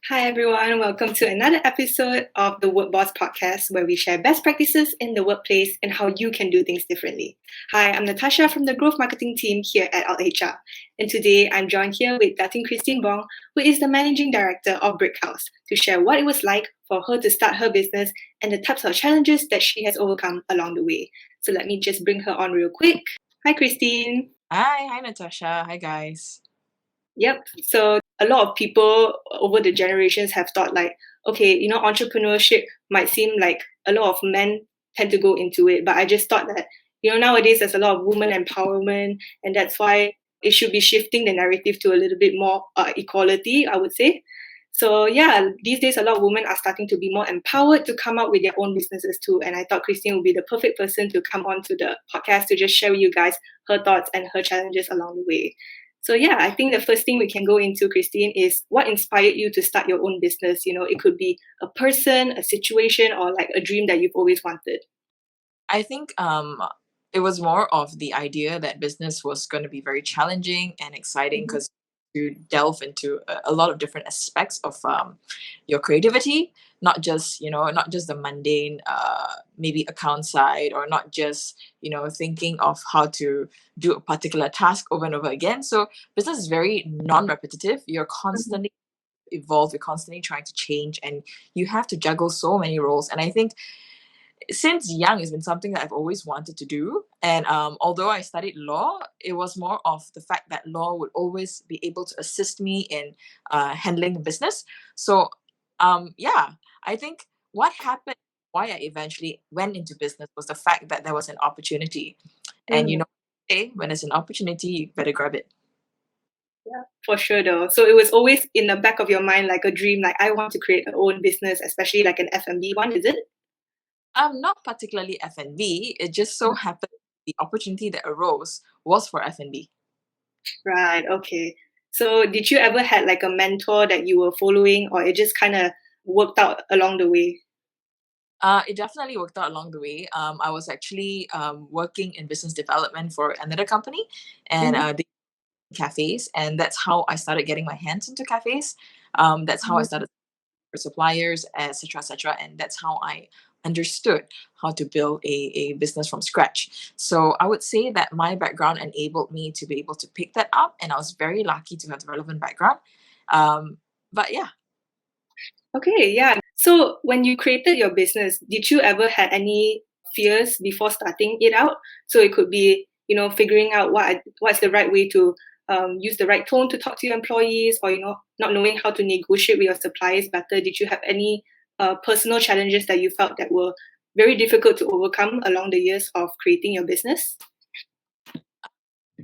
Hi, everyone. Welcome to another episode of the Work Boss podcast, where we share best practices in the workplace and how you can do things differently. Hi, I'm Natasha from the growth marketing team here at HR. And today I'm joined here with Datin Christine Bong, who is the managing director of Brickhouse, to share what it was like for her to start her business and the types of challenges that she has overcome along the way. So let me just bring her on real quick. Hi, Christine. Hi, Natasha. Hi, guys. Yep. So a lot of people over the generations have thought like, okay, entrepreneurship might seem like a lot of men tend to go into it, but I just thought that, nowadays there's a lot of women empowerment, and that's why it should be shifting the narrative to a little bit more equality, I would say. So yeah, these days a lot of women are starting to be more empowered to come up with their own businesses too. And I thought Christine would be the perfect person to come on to the podcast to just share with you guys her thoughts and her challenges along the way. So yeah, I think the first thing we can go into, Christine, is what inspired you to start your own business? It could be a person, a situation, or like a dream that you've always wanted. I think it was more of the idea that business was going to be very challenging and exciting because you delve into a lot of different aspects of your creativity, not just the mundane maybe account side, or not just thinking of how to do a particular task over and over again. So business is very non-repetitive. You're constantly evolve, you're constantly trying to change, and you have to juggle so many roles. And I think since young, it's been something that I've always wanted to do. And although I studied law, it was more of the fact that law would always be able to assist me in handling the business. So yeah, I think what happened, why I eventually went into business, was the fact that there was an opportunity. And hey, when there's an opportunity, you better grab it. Yeah, for sure though. So it was always in the back of your mind like a dream, like I want to create an own business, especially like an F&B one, is it? Not particularly F&B. It just so happened the opportunity that arose was for F&B. Right, okay. So did you ever had like a mentor that you were following, or it just kind of worked out along the way? It definitely worked out along the way. I was actually working in business development for another company, and they cafes, and that's how I started getting my hands into cafes. That's how I started for suppliers, etc., etc., and that's how I understood how to build a business from scratch. So I would say that my background enabled me to be able to pick that up, and I was very lucky to have the relevant background. But yeah. Okay, yeah. So when you created your business, did you ever had any fears before starting it out? So it could be, figuring out what's the right way to use the right tone to talk to your employees, or not knowing how to negotiate with your suppliers better. Did you have any personal challenges that you felt that were very difficult to overcome along the years of creating your business?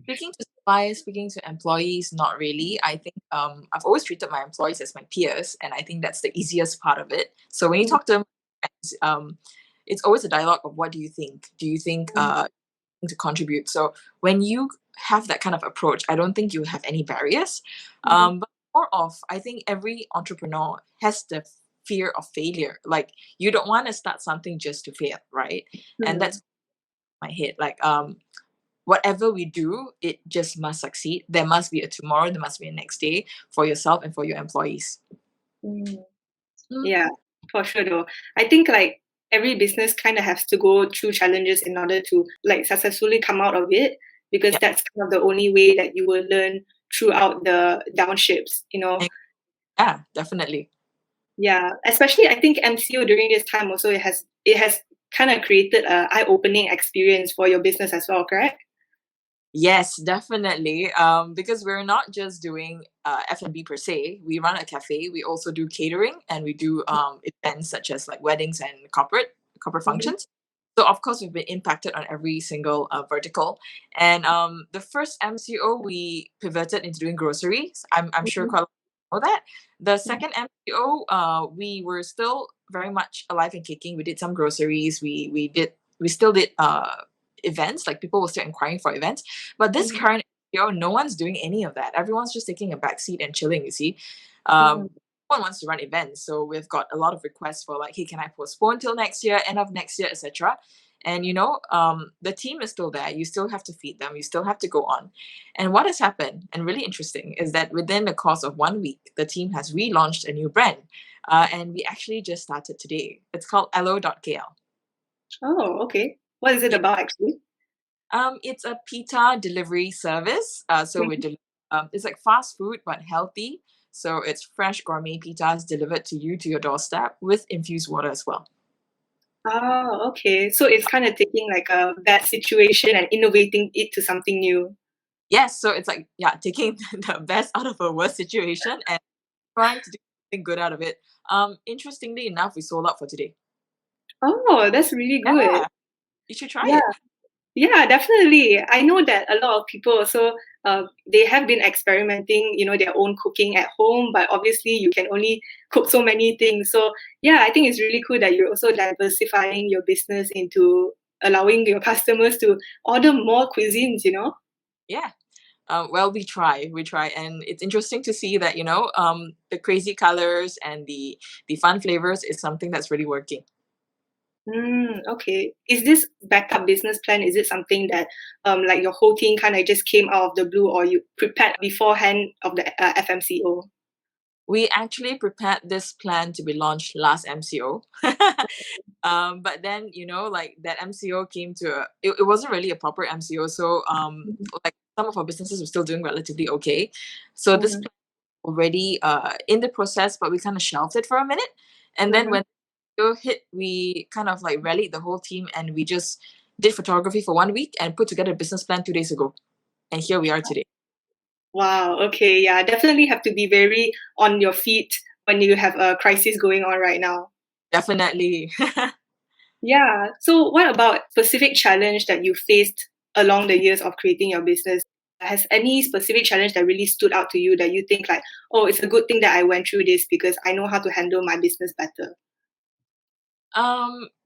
Speaking to suppliers, speaking to employees, not really. I think I've always treated my employees as my peers, and I think that's the easiest part of it. So when you talk to them, it's always a dialogue of what do you think? Do you think to contribute? So when you have that kind of approach, I don't think you have any barriers. But more of, I think every entrepreneur has the fear of failure. Like you don't want to start something just to fail, right? And that's my head. Like whatever we do, it just must succeed. There must be a tomorrow, there must be a next day for yourself and for your employees. Yeah, for sure though. I think like every business kind of has to go through challenges in order to like successfully come out of it, because Yeah. that's kind of the only way that you will learn throughout the downshifts. Yeah, definitely. Yeah, especially I think MCO during this time also it has kind of created a eye-opening experience for your business as well, correct? Yes, definitely. Because we're not just doing F&B per se. We run a cafe. We also do catering, and we do events such as like weddings and corporate functions. So of course we've been impacted on every single vertical. And the first MCO we pivoted into doing groceries. I'm sure quite a lot of people know that. The second MCO, we were still very much alive and kicking. We did some groceries. We still did events, like people were still inquiring for events. But this current MCO, no one's doing any of that. Everyone's just taking a back seat and chilling, you see. No one wants to run events. So we've got a lot of requests for like, hey, can I postpone till next year, end of next year, etc. And the team is still there. You still have to feed them. You still have to go on. And what has happened, and really interesting, is that within the course of 1 week, the team has relaunched a new brand. And we actually just started today. It's called Elo.kl. Oh, okay. What is it Yeah. about actually? It's a pita delivery service. So it's like fast food but healthy. So it's fresh gourmet pitas delivered to you to your doorstep with infused water as well. Oh, okay. So it's kind of taking like a bad situation and innovating it to something new. Yes, so it's like, yeah, taking the best out of a worst situation and trying to do something good out of it. Interestingly enough, we sold out for today. Oh, that's really good. Yeah, you should try Yeah. it. Yeah, definitely. I know that a lot of people also they have been experimenting, their own cooking at home, but obviously you can only cook so many things. So yeah, I think it's really cool that you're also diversifying your business into allowing your customers to order more cuisines. Yeah. Well, we try, and it's interesting to see that the crazy colors and the fun flavors is something that's really working. Okay. Is this backup business plan, is it something that like your whole team kind of just came out of the blue or you prepared beforehand of the FMCO? We actually prepared this plan to be launched last MCO. But then like that MCO came to it wasn't really a proper MCO, so Mhm. like some of our businesses were still doing relatively okay. So this Mhm. plan already in the process, but we kind of shelved it for a minute. And then Mhm. when it hit, we kind of like rallied the whole team and we just did photography for 1 week and put together a business plan 2 days ago. And here we are today. Wow, okay, yeah, definitely have to be very on your feet when you have a crisis going on right now. Definitely. Yeah. So what about specific challenge that you faced along the years of creating your business? Has any specific challenge that really stood out to you that you think like, oh, it's a good thing that I went through this because I know how to handle my business better?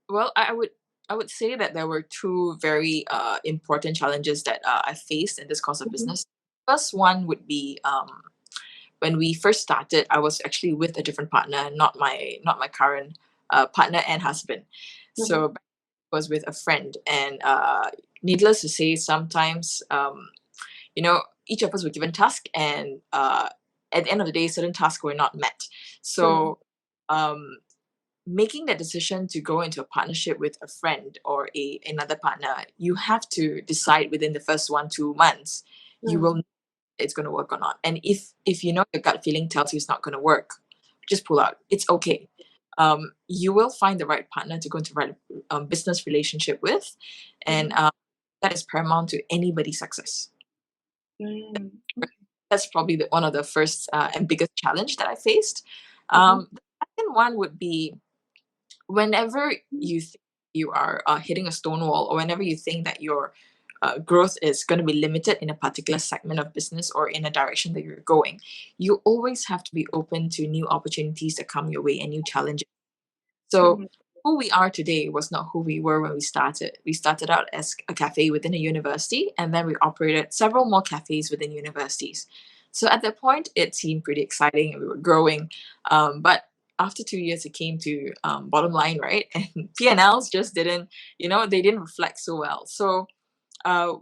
Well, I would say that there were two very important challenges that I faced in this course of Mhm. business. First one would be when we first started, I was actually with a different partner, not my current partner and husband. Mhm. So back was with a friend, and needless to say, sometimes each of us were given task, and at the end of the day, certain tasks were not met. Mm. So um, making that decision to go into a partnership with a friend or another partner, you have to decide within the first 1-2 months. You will Mm. know if it's going to work or not. And if your gut feeling tells you it's not going to work, just pull out. It's okay. You will find the right partner to go into the right business relationship with, and Mhm. that is paramount to anybody's success. Mm. That's probably one of the first and biggest challenge that I faced. Mhm. The second one would be whenever you think you are hitting a stone wall, or whenever you think that your growth is going to be limited in a particular segment of business or in a direction that you're going, you always have to be open to new opportunities that come your way and new challenges. So Mhm. who we are today was not who we were when we started. We started out as a cafe within a university, and then we operated several more cafes within universities. So at that point, it seemed pretty exciting and we were growing. But after 2 years, it came to bottom line, right? And P&Ls just didn't, they didn't reflect so well. So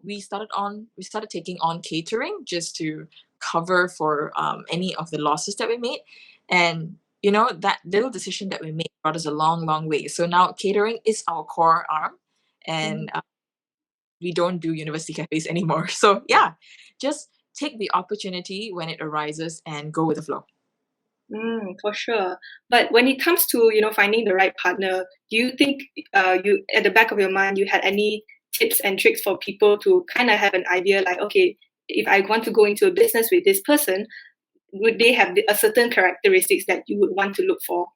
we started taking on catering just to cover for any of the losses that we made, and that little decision that we made brought us a long, long way. So now catering is our core arm, Mhm. and we don't do university cafes anymore. So yeah, just take the opportunity when it arises and go with the flow. For sure. But when it comes to, finding the right partner, do you think you at the back of your mind you had any tips and tricks for people to kind of have an idea like, okay, if I want to go into a business with this person, would they have a certain characteristics that you would want to look for?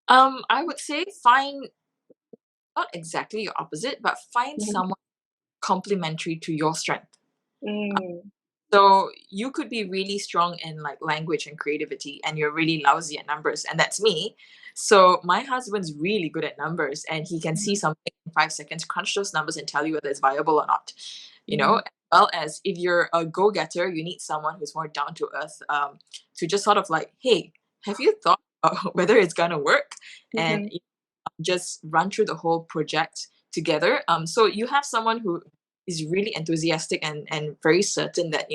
I would say find not exactly your opposite, but find Mhm. someone complementary to your strength. Mm. So you could be really strong in like language and creativity, and you're really lousy at numbers, and that's me. So my husband's really good at numbers, and he can see Mhm. something in 5 seconds, crunch those numbers, and tell you whether it's viable or not. Mhm. As well as if you're a go-getter, you need someone who's more down to earth, to just sort of like, hey, have you thought about whether it's gonna work, and Mhm. just run through the whole project together. So you have someone who is really enthusiastic and very certain that,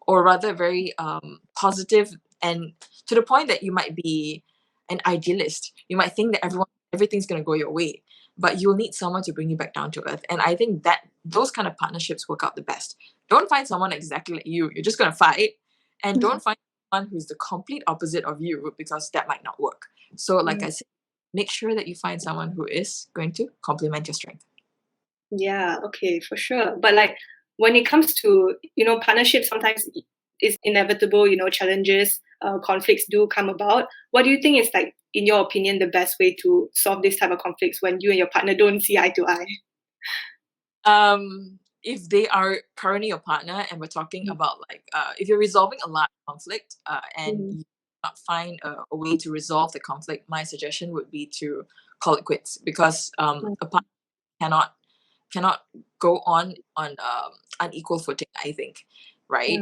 or rather very positive, and to the point that you might be an idealist. You might think that everything's going to go your way, but you'll need someone to bring you back down to earth. And I think that those kind of partnerships work out the best. Don't find someone exactly like you. You're just going to fight. And don't find someone who's the complete opposite of you, because that might not work. So like I said, make sure that you find someone who is going to complement your strength. Yeah, okay, for sure. But like when it comes to, partnerships, sometimes it's inevitable, challenges, conflicts do come about. What do you think is like, in your opinion, the best way to solve this type of conflicts when you and your partner don't see eye to eye? If they are currently your partner and we're talking about like, if you're resolving a large conflict and you cannot find a way to resolve the conflict, my suggestion would be to call it quits, because a partner cannot go on unequal footing, I think, right?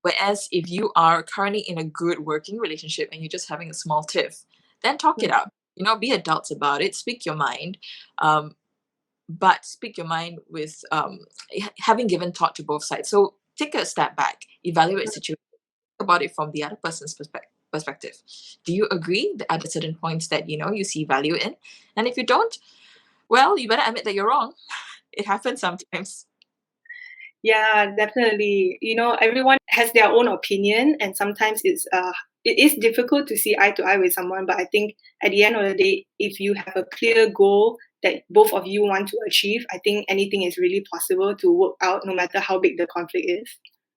Whereas if you are currently in a good working relationship and you're just having a small tiff, then talk it out. Be adults about it. Speak your mind, but speak your mind with having given thought to both sides. So take a step back, evaluate the situation, think about it from the other person's perspective. Do you agree that at certain points that you see value in? And if you don't, well, you better admit that you're wrong. It happens sometimes. Yeah, definitely. Everyone has their own opinion, and sometimes it is difficult to see eye to eye with someone. But I think at the end of the day, if you have a clear goal that both of you want to achieve, I think anything is really possible to work out, no matter how big the conflict is.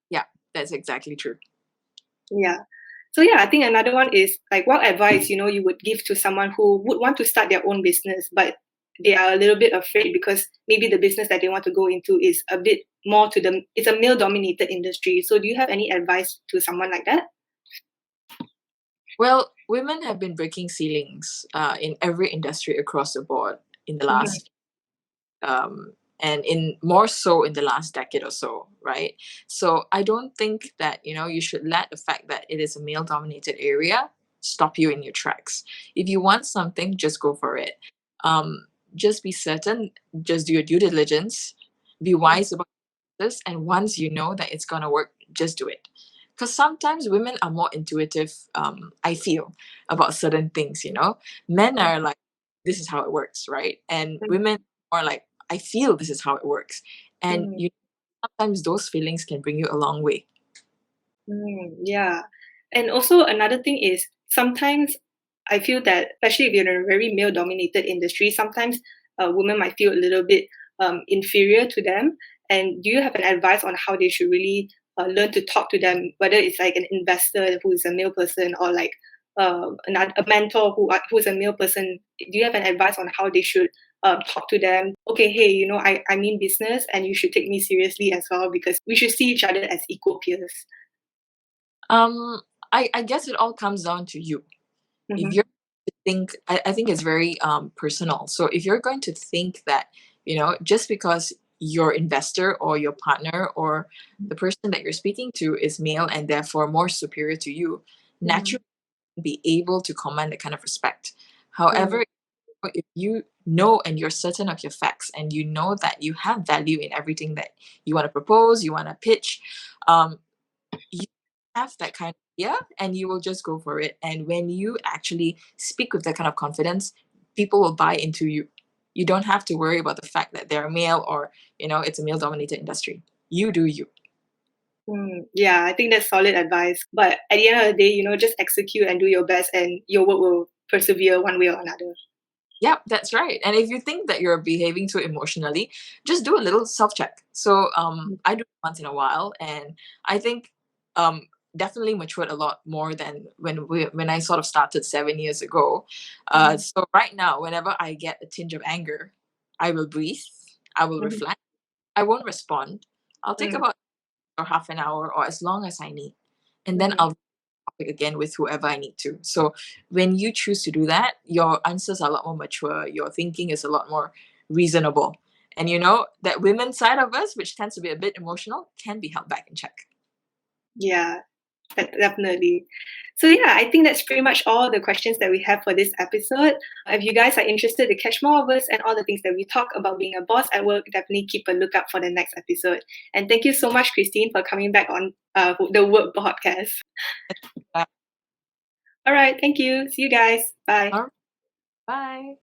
Yeah, that's exactly true. Yeah. So yeah, I think another one is like, what advice, you would give to someone who would want to start their own business, but they are a little bit afraid because maybe the business that they want to go into is a bit more to them. It's a male dominated industry. So do you have any advice to someone like that? Well, women have been breaking ceilings in every industry across the board in the last and in more so in the last decade or so, right? So I don't think that you should let the fact that it is a male dominated area stop you in your tracks. If you want something, just go for it. Just be certain, just do your due diligence, be wise about this, and once you know that it's gonna work, just do it. Because sometimes women are more intuitive, I feel, about certain things. Men are like, this is how it works, right? And women are like, I feel this is how it works. And sometimes those feelings can bring you a long way. Yeah. And also another thing is, sometimes I feel that, especially if you're in a very male dominated industry, sometimes women might feel a little bit inferior to them. And do you have an advice on how they should really learn to talk to them, whether it's like an investor who is a male person, or like a mentor who's a male person? Do you have an advice on how they should talk to them? Okay, hey, I mean business, and you should take me seriously as well, because we should see each other as equal peers. I guess it all comes down to you. If you're I think it's very personal. So if you're going to think that, just because your investor or your partner or the person that you're speaking to is male and therefore more superior to you, naturally be able to command that kind of respect. However, if you know and you're certain of your facts and you know that you have value in everything that you want to propose, you want to pitch, you have that kind of idea and you will just go for it. And when you actually speak with that kind of confidence, people will buy into you. You don't have to worry about the fact that they're male or, it's a male dominated industry. You do you. Yeah, I think that's solid advice. But at the end of the day, just execute and do your best, and your work will persevere one way or another. Yep, that's right. And if you think that you're behaving too emotionally, just do a little self-check. So I do it once in a while, and I think definitely matured a lot more than when I sort of started 7 years ago. So right now, whenever I get a tinge of anger, I will breathe, I will reflect, I won't respond. I'll take about or half an hour or as long as I need, and then I'll again with whoever I need to. So when you choose to do that, your answers are a lot more mature, your thinking is a lot more reasonable. And that women's side of us, which tends to be a bit emotional, can be held back in check. Yeah. Definitely. So yeah, I think that's pretty much all the questions that we have for this episode. If you guys are interested to catch more of us and all the things that we talk about being a boss at work, definitely keep a lookout for the next episode. And thank you so much, Christine, for coming back on the Work podcast. All right, thank you. See you guys. Bye. Bye.